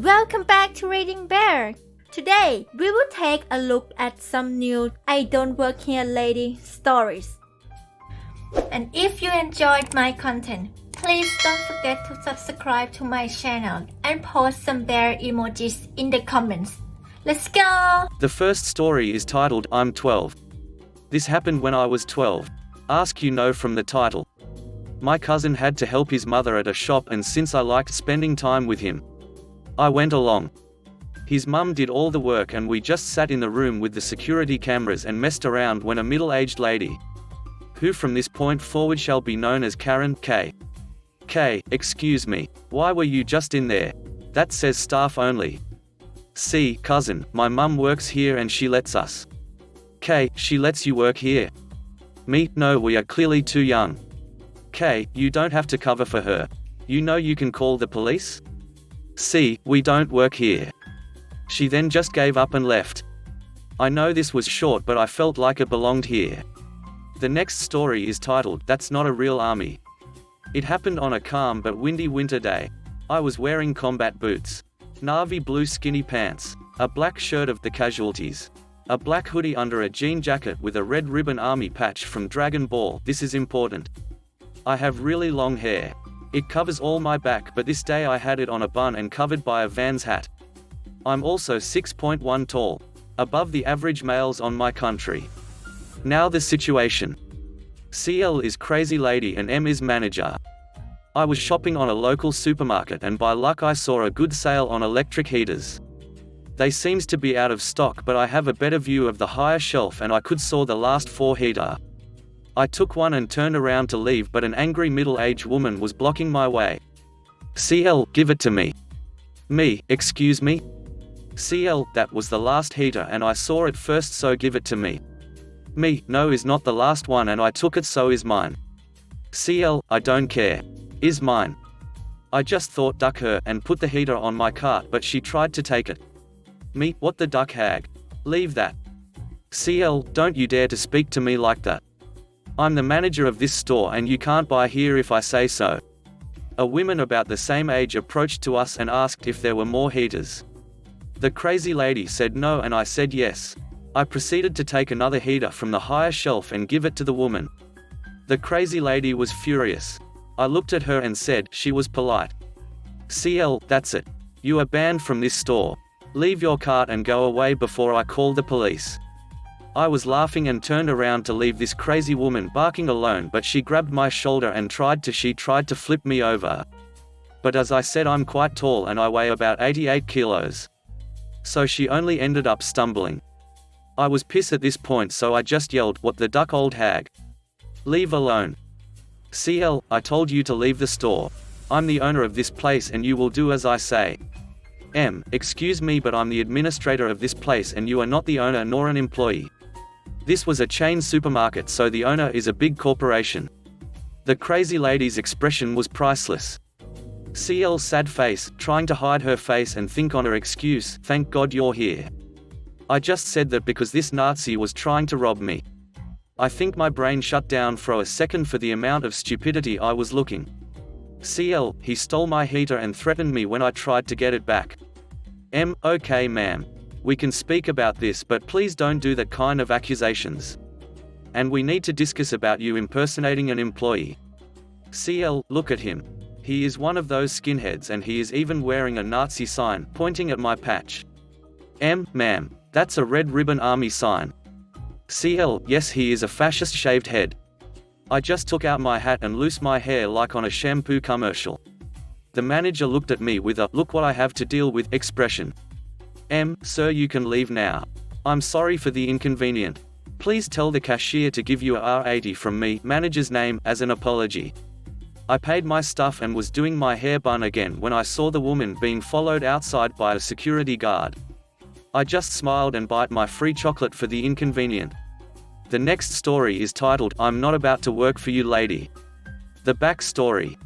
Welcome back to Reading Bear. Today, we will take a look at some new IDontWorkHereLady stories. And if you enjoyed my content, please don't forget to subscribe to my channel and post some bear emojis in the comments. Let's go! The first story is titled, I'm 12. This happened when I was 12. Ask you know from the title. My cousin had to help his mother at a shop, and since I liked spending time with him, I went along. His mum did all the work and we just sat in the room with the security cameras and messed around when a middle-aged lady, who from this point forward shall be known as Karen K. Excuse me, why were you just in there? That says staff only. C. Cousin, my mum works here and she lets us. K. She lets you work here? Me, no, we are clearly too young. K. You don't have to cover for her. You know you can call the police? C. We don't work here. She then just gave up and left. I know this was short, but I felt like it belonged here. The next story is titled, That's Not a Real Army. It happened on a calm but windy winter day. I was wearing combat boots, navy blue skinny pants, a black shirt of the casualties, a black hoodie under a jean jacket with a red ribbon army patch from Dragon Ball. This is important. I have really long hair. It covers all my back, but this day I had it on a bun and covered by a Vans hat. I'm also 6.1 tall, above the average males on my country. Now the situation. CL is crazy lady and M is manager. I was shopping on a local supermarket and by luck I saw a good sale on electric heaters. They seems to be out of stock, but I have a better view of the higher shelf and I could saw the last 4 heater. I took one and turned around to leave, but an angry middle-aged woman was blocking my way. CL, give it to me. Me, excuse me? CL, that was the last heater and I saw it first, so give it to me. Me, no, is not the last one and I took it, so is mine. CL, I don't care. Is mine. I just thought duck her and put the heater on my cart, but she tried to take it. Me, what the duck hag? Leave that. CL, don't you dare to speak to me like that. I'm the manager of this store and you can't buy here if I say so. A woman about the same age approached to us and asked if there were more heaters. The crazy lady said no and I said yes. I proceeded to take another heater from the higher shelf and give it to the woman. The crazy lady was furious. I looked at her and said, she was polite. CL, that's it. You are banned from this store. Leave your cart and go away before I call the police. I was laughing and turned around to leave this crazy woman barking alone, but she grabbed my shoulder and tried to flip me over. But as I said, I'm quite tall and I weigh about 88 kilos. So she only ended up stumbling. I was pissed at this point, so I just yelled, what the duck, old hag? Leave alone. CL, I told you to leave the store. I'm the owner of this place and you will do as I say. M, excuse me, but I'm the administrator of this place and you are not the owner nor an employee. This was a chain supermarket, so the owner is a big corporation. The crazy lady's expression was priceless. CL's sad face, trying to hide her face and think on her excuse, thank God you're here. I just said that because this Nazi was trying to rob me. I think my brain shut down for a second for the amount of stupidity I was looking. CL, he stole my heater and threatened me when I tried to get it back. M, okay ma'am. We can speak about this, but please don't do that kind of accusations. And we need to discuss about you impersonating an employee. CL, look at him. He is one of those skinheads and he is even wearing a Nazi sign, pointing at my patch. M, ma'am, that's a red ribbon army sign. CL, yes, he is a fascist shaved head. I just took out my hat and loosed my hair like on a shampoo commercial. The manager looked at me with a, look what I have to deal with, expression. M, sir, you can leave now. I'm sorry for the inconvenience. Please tell the cashier to give you a R80 from me, manager's name, as an apology. I paid my stuff and was doing my hair bun again when I saw the woman being followed outside by a security guard. I just smiled and bite my free chocolate for the inconvenience. The next story is titled, I'm Not About to Work for You Lady. The backstory.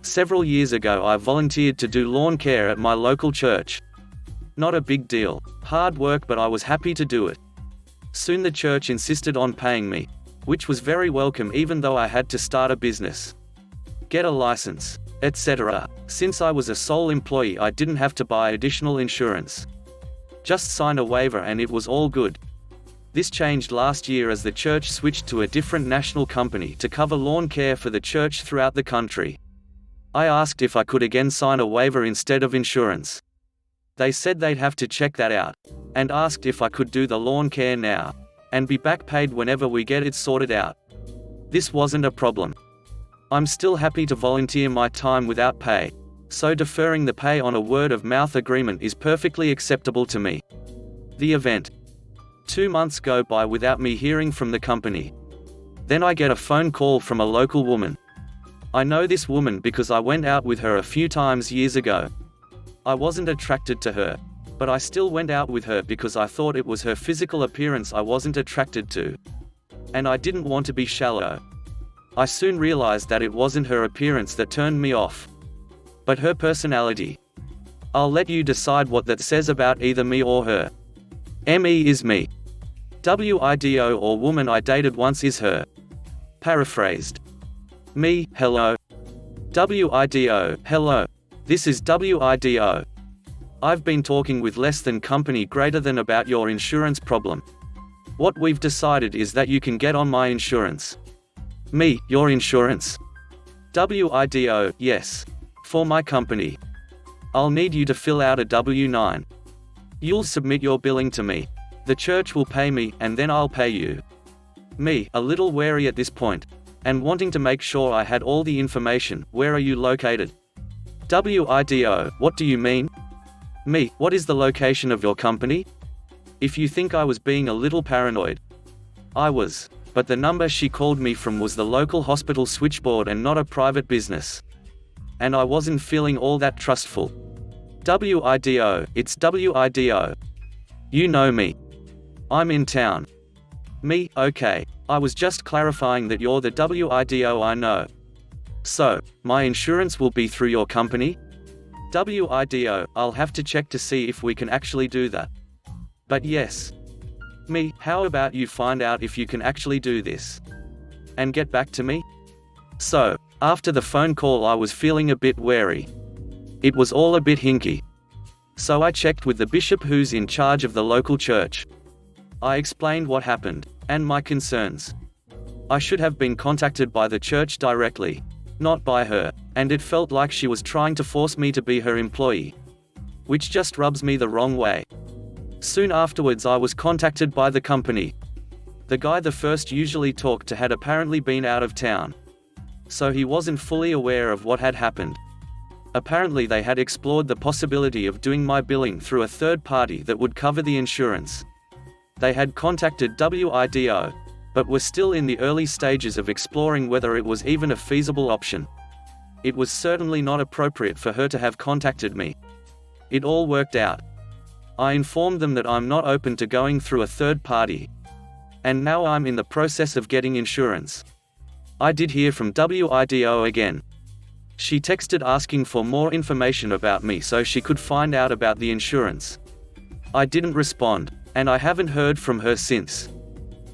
Several years ago I volunteered to do lawn care at my local church. Not a big deal. Hard work, but I was happy to do it. Soon the church insisted on paying me, which was very welcome even though I had to start a business. Get a license. etc. Since I was a sole employee, I didn't have to buy additional insurance. Just sign a waiver and it was all good. This changed last year as the church switched to a different national company to cover lawn care for the church throughout the country. I asked if I could again sign a waiver instead of insurance. They said they'd have to check that out, and asked if I could do the lawn care now, and be back paid whenever we get it sorted out. This wasn't a problem. I'm still happy to volunteer my time without pay, so deferring the pay on a word-of-mouth agreement is perfectly acceptable to me. The event. 2 months go by without me hearing from the company. Then I get a phone call from a local woman. I know this woman because I went out with her a few times years ago. I wasn't attracted to her, but I still went out with her because I thought it was her physical appearance I wasn't attracted to. And I didn't want to be shallow. I soon realized that it wasn't her appearance that turned me off, but her personality. I'll let you decide what that says about either me or her. Me is me. WIDO or woman I dated once is her. Paraphrased. Me, hello. WIDO, hello. This is WIDO. I've been talking with less than company greater than about your insurance problem. What we've decided is that you can get on my insurance. Me, your insurance? WIDO, yes. For my company. I'll need you to fill out a W-9. You'll submit your billing to me. The church will pay me, and then I'll pay you. Me, a little wary at this point, and wanting to make sure I had all the information. Where are you located? WIDO, what do you mean? Me, what is the location of your company? If you think I was being a little paranoid. I was, but the number she called me from was the local hospital switchboard and not a private business. And I wasn't feeling all that trustful. WIDO, it's WIDO. You know me. I'm in town. Me, okay. I was just clarifying that you're the WIDO I know. So, my insurance will be through your company? WIDO, I'll have to check to see if we can actually do that. But yes. Me, how about you find out if you can actually do this? And get back to me? So, after the phone call I was feeling a bit wary. It was all a bit hinky. So I checked with the bishop who's in charge of the local church. I explained what happened, and my concerns. I should have been contacted by the church directly, not by her, and it felt like she was trying to force me to be her employee. Which just rubs me the wrong way. Soon afterwards I was contacted by the company. The guy the first usually talked to had apparently been out of town. So he wasn't fully aware of what had happened. Apparently they had explored the possibility of doing my billing through a third party that would cover the insurance. They had contacted WIDO, but were still in the early stages of exploring whether it was even a feasible option. It was certainly not appropriate for her to have contacted me. It all worked out. I informed them that I'm not open to going through a third party. And now I'm in the process of getting insurance. I did hear from WIDO again. She texted asking for more information about me so she could find out about the insurance. I didn't respond, and I haven't heard from her since.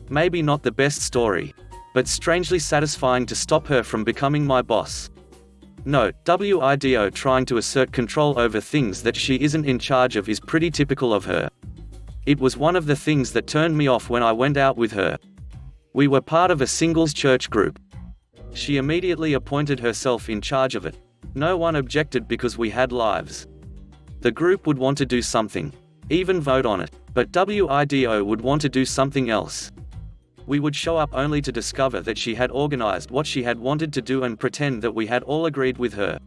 Maybe not the best story, but strangely satisfying to stop her from becoming my boss. Note, WIDO trying to assert control over things that she isn't in charge of is pretty typical of her. It was one of the things that turned me off when I went out with her. We were part of a singles church group. She immediately appointed herself in charge of it. No one objected because we had lives. The group would want to do something, even vote on it, but WIDO would want to do something else. We would show up only to discover that she had organized what she had wanted to do and pretend that we had all agreed with her.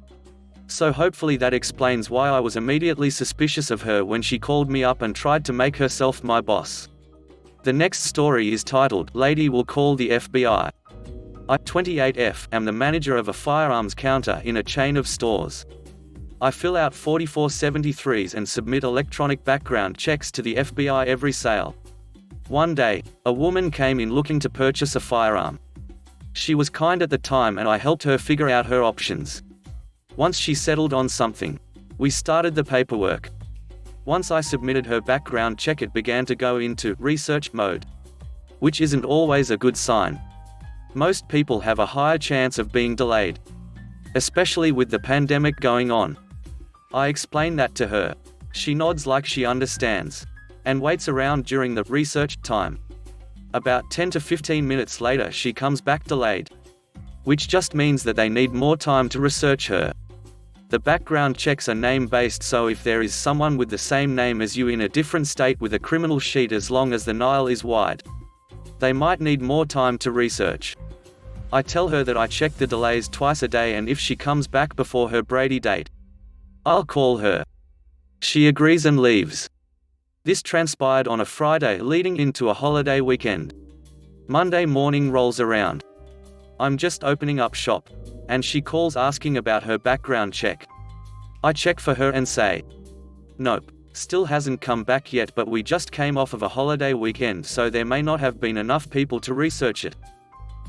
So hopefully that explains why I was immediately suspicious of her when she called me up and tried to make herself my boss. The next story is titled, Lady Will Call the FBI. I, 28F, am the manager of a firearms counter in a chain of stores. I fill out 4473s and submit electronic background checks to the FBI every sale. One day, a woman came in looking to purchase a firearm. She was kind at the time and I helped her figure out her options. Once she settled on something, we started the paperwork. Once I submitted her background check, it began to go into research mode, which isn't always a good sign. Most people have a higher chance of being delayed. especially with the pandemic going on. I explain that to her. She nods like she understands, and waits around during the research time. About 10 to 15 minutes later she comes back delayed, which just means that they need more time to research her. The background checks are name-based, so if there is someone with the same name as you in a different state with a criminal sheet, as long as the NIL is wide, they might need more time to research. I tell her that I check the delays twice a day, and if she comes back before her Brady date, I'll call her. She agrees and leaves. This transpired on a Friday leading into a holiday weekend. Monday morning rolls around. I'm just opening up shop, and she calls asking about her background check. I check for her and say, nope, still hasn't come back yet, but we just came off of a holiday weekend, so there may not have been enough people to research it.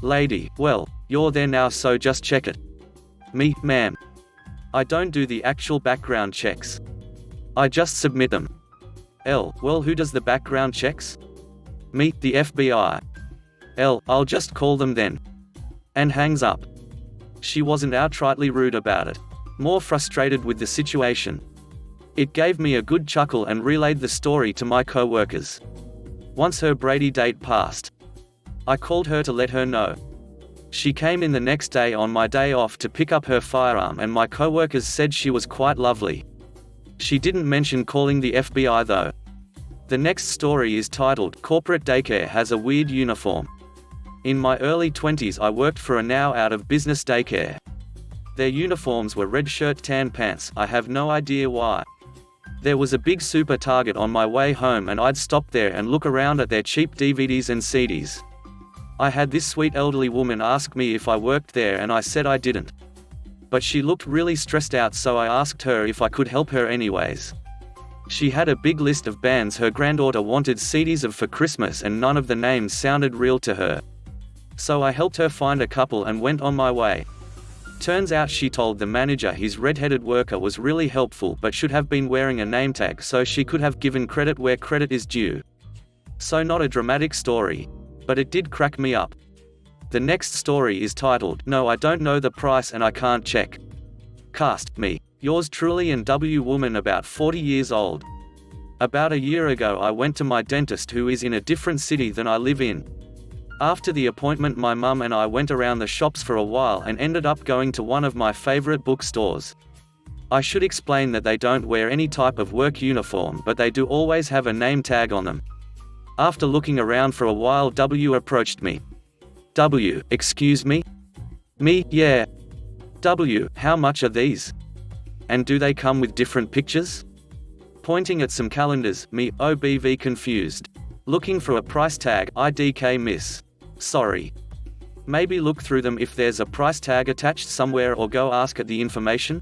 Lady, well, you're there now, so just check it. Me, ma'am, I don't do the actual background checks. I just submit them. L, well, who does the background checks? Me, the FBI. L, I'll just call them then. And hangs up. She wasn't outrightly rude about it, more frustrated with the situation. It gave me a good chuckle and relayed the story to my co-workers. Once her Brady date passed, I called her to let her know. She came in the next day on my day off to pick up her firearm, and my co-workers said she was quite lovely. She didn't mention calling the FBI though. The next story is titled, Corporate Daycare Has a Weird Uniform. In my early 20s I worked for a now out of business daycare. Their uniforms were red shirt, tan pants, I have no idea why. There was a big super Target on my way home, and I'd stop there and look around at their cheap DVDs and CDs. I had this sweet elderly woman ask me if I worked there, and I said I didn't. But she looked really stressed out, so I asked her if I could help her anyways. She had a big list of bands her granddaughter wanted CDs of for Christmas, and none of the names sounded real to her. So I helped her find a couple and went on my way. Turns out she told the manager his red-headed worker was really helpful but should have been wearing a name tag so she could have given credit where credit is due. So not a dramatic story, but it did crack me up. The next story is titled, No, I Don't Know the Price and I Can't Check. Cast, me, yours truly, and W, woman about 40 years old. About a year ago I went to my dentist, who is in a different city than I live in. After the appointment my mum and I went around the shops for a while and ended up going to one of my favorite bookstores. I should explain that they don't wear any type of work uniform, but they do always have a name tag on them. After looking around for a while, W approached me. W, excuse me? Me, yeah. W, how much are these? And do they come with different pictures? Pointing at some calendars, me, OBV confused. Looking for a price tag, IDK miss. Sorry. Maybe look through them if there's a price tag attached somewhere, or go ask at the information.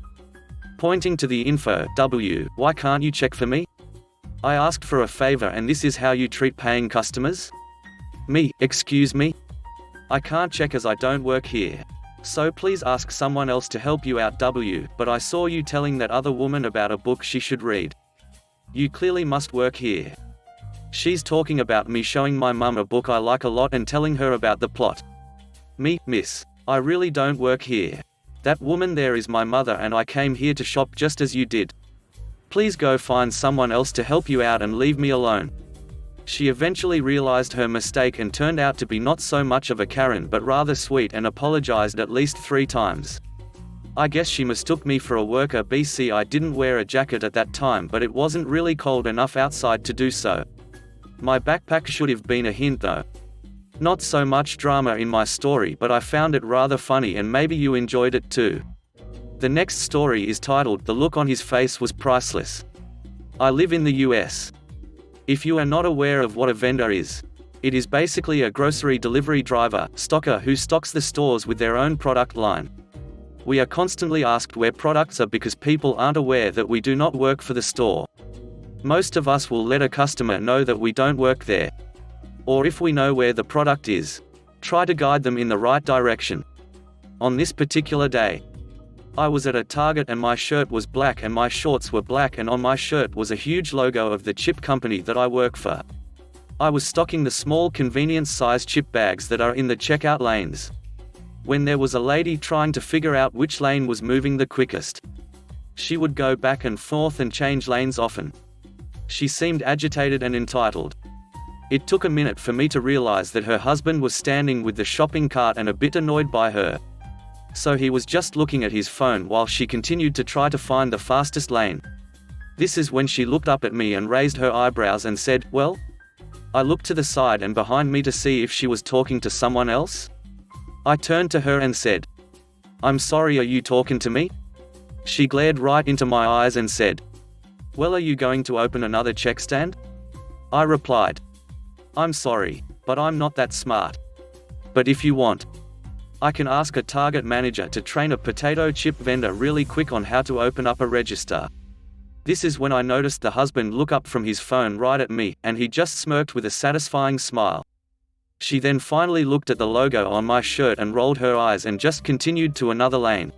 Pointing to the info, W, why can't you check for me? I asked for a favor and this is how you treat paying customers? Me, excuse me? I can't check as I don't work here. So please ask someone else to help you out, W, but I saw you telling that other woman about a book she should read. You clearly must work here. She's talking about me showing my mum a book I like a lot and telling her about the plot. Me, miss, I really don't work here. That woman there is my mother and I came here to shop just as you did. Please go find someone else to help you out and leave me alone. She eventually realized her mistake and turned out to be not so much of a Karen but rather sweet, and apologized at least 3 times. I guess she mistook me for a worker. BC, I didn't wear a jacket at that time, but it wasn't really cold enough outside to do so. My backpack should have been a hint though. Not so much drama in my story, but I found it rather funny and maybe you enjoyed it too. The next story is titled, The Look on His Face Was Priceless. I live in the US. If you are not aware of what a vendor is, it is basically a grocery delivery driver, stocker who stocks the stores with their own product line. We are constantly asked where products are because people aren't aware that we do not work for the store. Most of us will let a customer know that we don't work there. Or if we know where the product is, try to guide them in the right direction. On this particular day, I was at a Target and my shirt was black and my shorts were black, and on my shirt was a huge logo of the chip company that I work for. I was stocking the small convenience-sized chip bags that are in the checkout lanes. when there was a lady trying to figure out which lane was moving the quickest. She would go back and forth and change lanes often. She seemed agitated and entitled. It took a minute for me to realize that her husband was standing with the shopping cart and a bit annoyed by her. So he was just looking at his phone while she continued to try to find the fastest lane. This is when she looked up at me and raised her eyebrows and said, "Well?" I looked to the side and behind me to see if she was talking to someone else. I turned to her and said, "I'm sorry, are you talking to me?" She glared right into my eyes and said, "Well, are you going to open another check stand?" I replied, "I'm sorry, but I'm not that smart. But if you want, I can ask a Target manager to train a potato chip vendor really quick on how to open up a register." This is when I noticed the husband look up from his phone right at me, and he just smirked with a satisfying smile. She then finally looked at the logo on my shirt and rolled her eyes and just continued to another lane.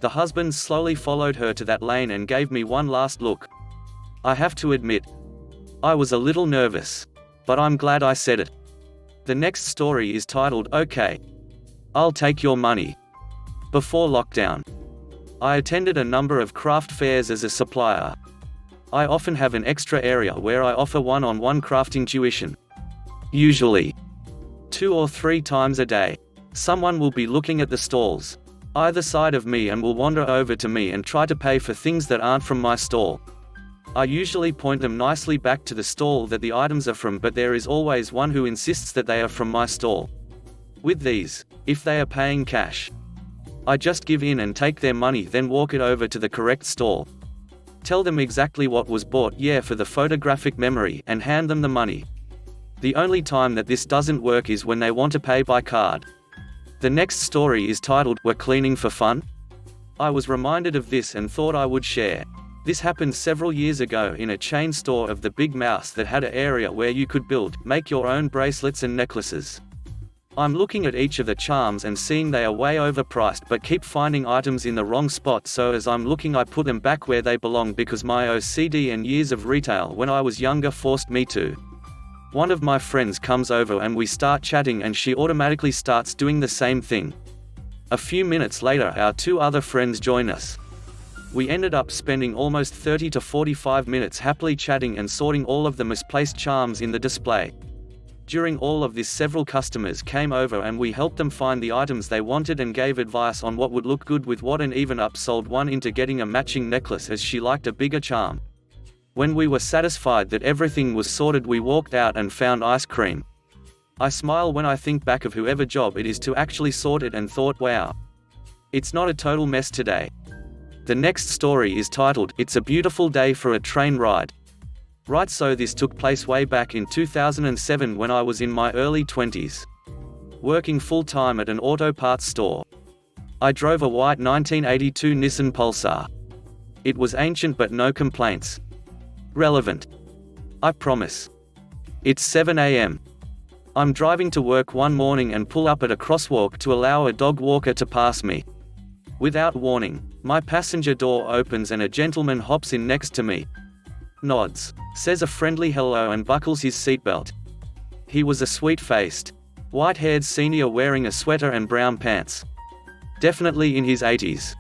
The husband slowly followed her to that lane and gave me one last look. I have to admit, I was a little nervous, but I'm glad I said it. The next story is titled, "Okay, I'll take your money." Before lockdown, I attended a number of craft fairs as a supplier. I often have an extra area where I offer one-on-one crafting tuition. Usually 2 or 3 times a day. Someone will be looking at the stalls either side of me and will wander over to me and try to pay for things that aren't from my stall. I usually point them nicely back to the stall that the items are from, but there is always one who insists that they are from my stall. With these, if they are paying cash, I just give in and take their money, then walk it over to the correct stall. Tell them exactly what was bought, for the photographic memory, and hand them the money. The only time that this doesn't work is when they want to pay by card. The next story is titled, "We're cleaning for fun?" I was reminded of this and thought I would share. This happened several years ago in a chain store of the Big Mouse that had an area where you could make your own bracelets and necklaces. I'm looking at each of the charms and seeing they are way overpriced but keep finding items in the wrong spot, so as I'm looking I put them back where they belong because my OCD and years of retail when I was younger forced me to. One of my friends comes over and we start chatting and she automatically starts doing the same thing. A few minutes later our 2 other friends join us. We ended up spending almost 30 to 45 minutes happily chatting and sorting all of the misplaced charms in the display. During all of this several customers came over and we helped them find the items they wanted and gave advice on what would look good with what, and even upsold one into getting a matching necklace as she liked a bigger charm. When we were satisfied that everything was sorted, we walked out and found ice cream. I smile when I think back of whoever job it is to actually sort it and thought, wow, it's not a total mess today. The next story is titled, "It's a Beautiful Day for a Train Ride." Right, so this took place way back in 2007 when I was in my early 20s. Working full-time at an auto parts store. I drove a white 1982 Nissan Pulsar. It was ancient but no complaints. Relevant, I promise. It's 7 a.m. I'm driving to work one morning and pull up at a crosswalk to allow a dog walker to pass me. Without warning, my passenger door opens and a gentleman hops in next to me. Nods, says a friendly hello and buckles his seatbelt. He was a sweet-faced, white-haired senior wearing a sweater and brown pants. Definitely in his 80s.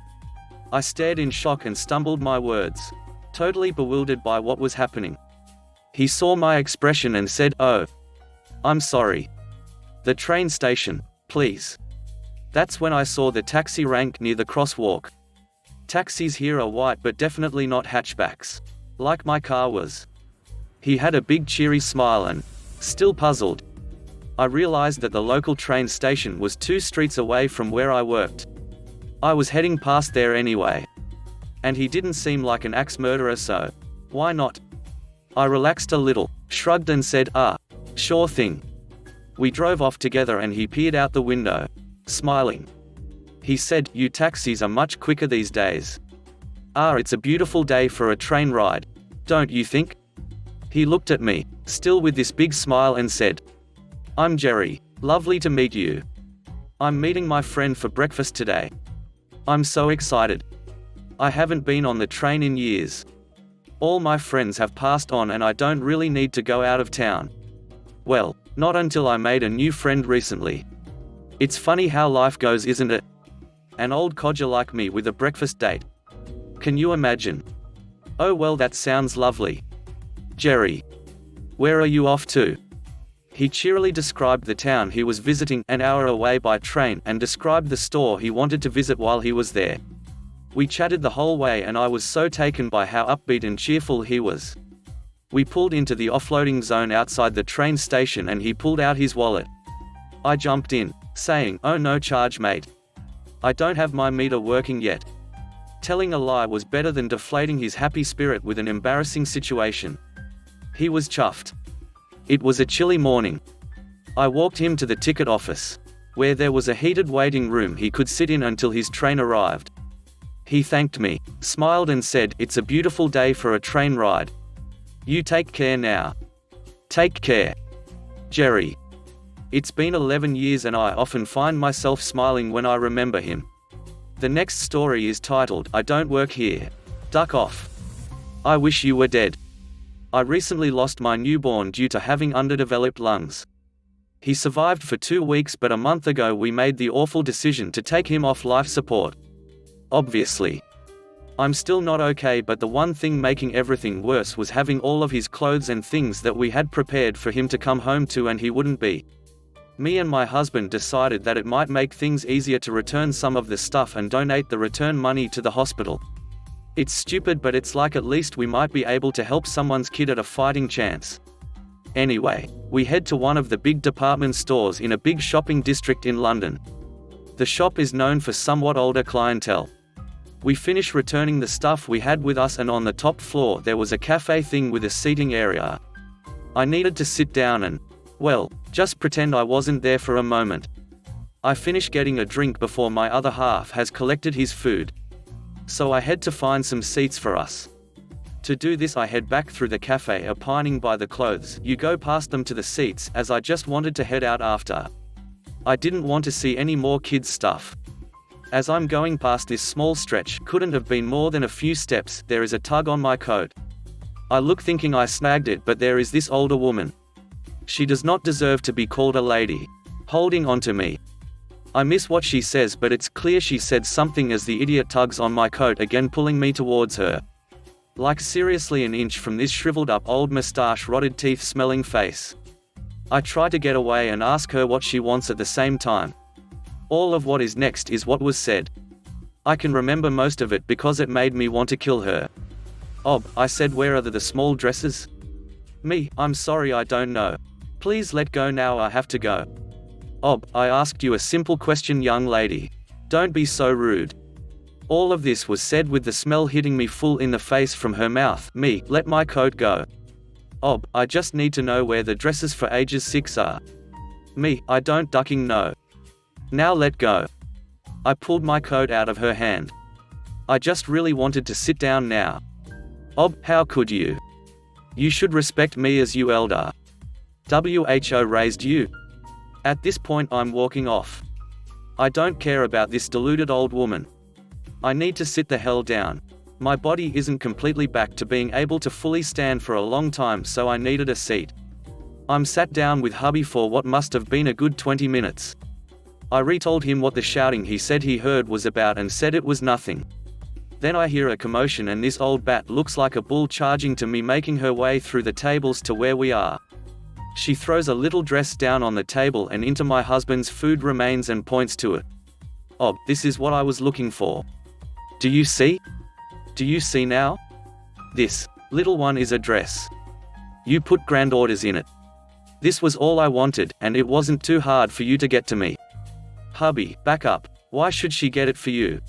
I stared in shock and stumbled my words, totally bewildered by what was happening. He saw my expression and said, "Oh, I'm sorry. The train station, please." That's when I saw the taxi rank near the crosswalk. Taxis here are white but definitely not hatchbacks, like my car was. He had a big cheery smile and, still puzzled, I realized that the local train station was 2 streets away from where I worked. I was heading past there anyway. And he didn't seem like an axe murderer, so why not? I relaxed a little, shrugged and said, sure thing. We drove off together and he peered out the window, smiling. He said, "You taxis are much quicker these days. It's a beautiful day for a train ride, don't you think?" He looked at me, still with this big smile, and said, "I'm Jerry, lovely to meet you. I'm meeting my friend for breakfast today. I'm so excited. I haven't been on the train in years. All my friends have passed on and I don't really need to go out of town. Well, not until I made a new friend recently." It's funny how life goes, isn't it? An old codger like me with a breakfast date. Can you imagine? Oh well, that sounds lovely. Jerry. Where are you off to? He cheerily described the town he was visiting, an hour away by train, and described the store he wanted to visit while he was there. We chatted the whole way and I was so taken by how upbeat and cheerful he was. We pulled into the offloading zone outside the train station and he pulled out his wallet. I jumped in, saying, "Oh no charge mate. I don't have my meter working yet." Telling a lie was better than deflating his happy spirit with an embarrassing situation. He was chuffed. It was a chilly morning. I walked him to the ticket office, where there was a heated waiting room he could sit in until his train arrived. He thanked me, smiled and said, "It's a beautiful day for a train ride. You take care now." Take care. Jerry. It's been 11 years and I often find myself smiling when I remember him. The next story is titled, "I Don't Work Here. Duck Off." I wish you were dead. I recently lost my newborn due to having underdeveloped lungs. He survived for 2 weeks, but a month ago we made the awful decision to take him off life support. Obviously. I'm still not okay, but the one thing making everything worse was having all of his clothes and things that we had prepared for him to come home to and he wouldn't be. Me and my husband decided that it might make things easier to return some of the stuff and donate the return money to the hospital. It's stupid, but it's like at least we might be able to help someone's kid at a fighting chance. Anyway, we head to one of the big department stores in a big shopping district in London. The shop is known for somewhat older clientele. We finish returning the stuff we had with us and on the top floor there was a cafe thing with a seating area. I needed to sit down and, well, just pretend I wasn't there for a moment. I finish getting a drink before my other half has collected his food. So I head to find some seats for us. To do this I head back through the cafe opining by the clothes. You go past them to the seats, as I just wanted to head out after. I didn't want to see any more kids' stuff. As I'm going past this small stretch, couldn't have been more than a few steps, there is a tug on my coat. I look thinking I snagged it, but there is this older woman. She does not deserve to be called a lady. Holding onto me. I miss what she says, but it's clear she said something as the idiot tugs on my coat again, pulling me towards her. Like seriously an inch from this shriveled up old mustache, rotted teeth smelling face. I try to get away and ask her what she wants at the same time. All of what is next is what was said. I can remember most of it because it made me want to kill her. "Ob," I said, "where are the small dresses?" Me, "I'm sorry, I don't know. Please let go now, I have to go." "Ob, I asked you a simple question, young lady. Don't be so rude." All of this was said with the smell hitting me full in the face from her mouth. Me, "Let my coat go." "Ob, I just need to know where the dresses for ages 6 are." Me, "I don't ducking know." "Now let go." I pulled my coat out of her hand. I just really wanted to sit down now. "Ob, how could you? You should respect me as you elder. WHO raised you." At this point I'm walking off. I don't care about this deluded old woman. I need to sit the hell down. My body isn't completely back to being able to fully stand for a long time, so I needed a seat. I'm sat down with hubby for what must have been a good 20 minutes. I retold him what the shouting he said he heard was about and said it was nothing. Then I hear a commotion and this old bat looks like a bull charging to me, making her way through the tables to where we are. She throws a little dress down on the table and into my husband's food remains and points to it. "Oh, this is what I was looking for. Do you see? Do you see now? This little one is a dress. You put granddaughters in it. This was all I wanted, and it wasn't too hard for you to get to me." "Hubby, back up. Why should she get it for you?"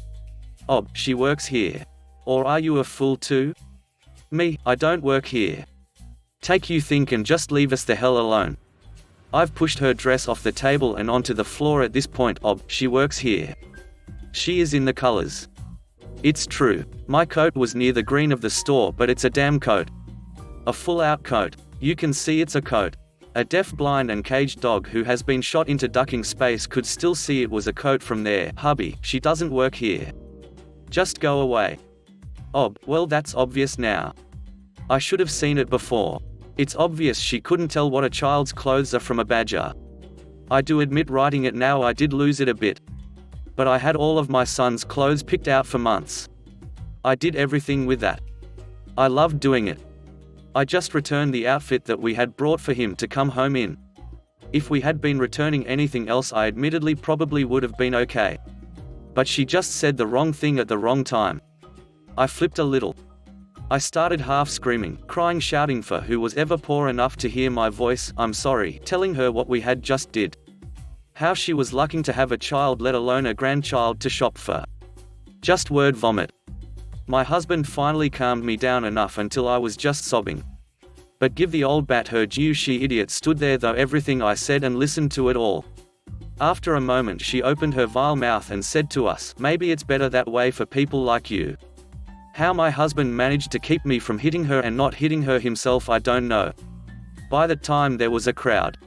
"Oh, she works here. Or are you a fool too?" Me, "I don't work here. Take you think and just leave us the hell alone." I've pushed her dress off the table and onto the floor at this point. "Oh, she works here. She is in the colors." It's true. My coat was near the green of the store, but it's a damn coat. A full-out coat. You can see it's a coat. A deaf, blind and caged dog who has been shot into ducking space could still see it was a coat from there. "Hubby, she doesn't work here. Just go away." "Oh, well that's obvious now. I should have seen it before. It's obvious she couldn't tell what a child's clothes are from a badger. I do admit writing it now I did lose it a bit. But I had all of my son's clothes picked out for months. I did everything with that. I loved doing it. I just returned the outfit that we had brought for him to come home in. If we had been returning anything else I admittedly probably would have been okay. But she just said the wrong thing at the wrong time. I flipped a little. I started half screaming, crying, shouting for who was ever poor enough to hear my voice, I'm sorry, telling her what we had just did. How she was lucky to have a child, let alone a grandchild to shop for. Just word vomit. My husband finally calmed me down enough until I was just sobbing. But give the old bat her due, she idiot stood there though everything I said and listened to it all. After a moment she opened her vile mouth and said to us, maybe it's better that way for people like you. How my husband managed to keep me from hitting her and not hitting her himself I don't know. By the time there was a crowd.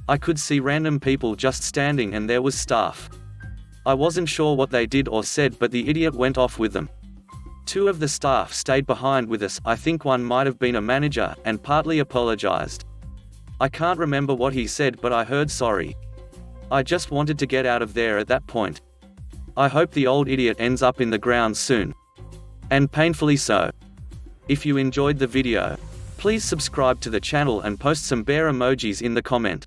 I could see random people just standing and there was staff. I wasn't sure what they did or said but the idiot went off with them. 2 of the staff stayed behind with us, I think one might have been a manager, and partly apologized. I can't remember what he said but I heard sorry. I just wanted to get out of there at that point. I hope the old idiot ends up in the ground soon. And painfully so. If you enjoyed the video, please subscribe to the channel and post some bear emojis in the comment.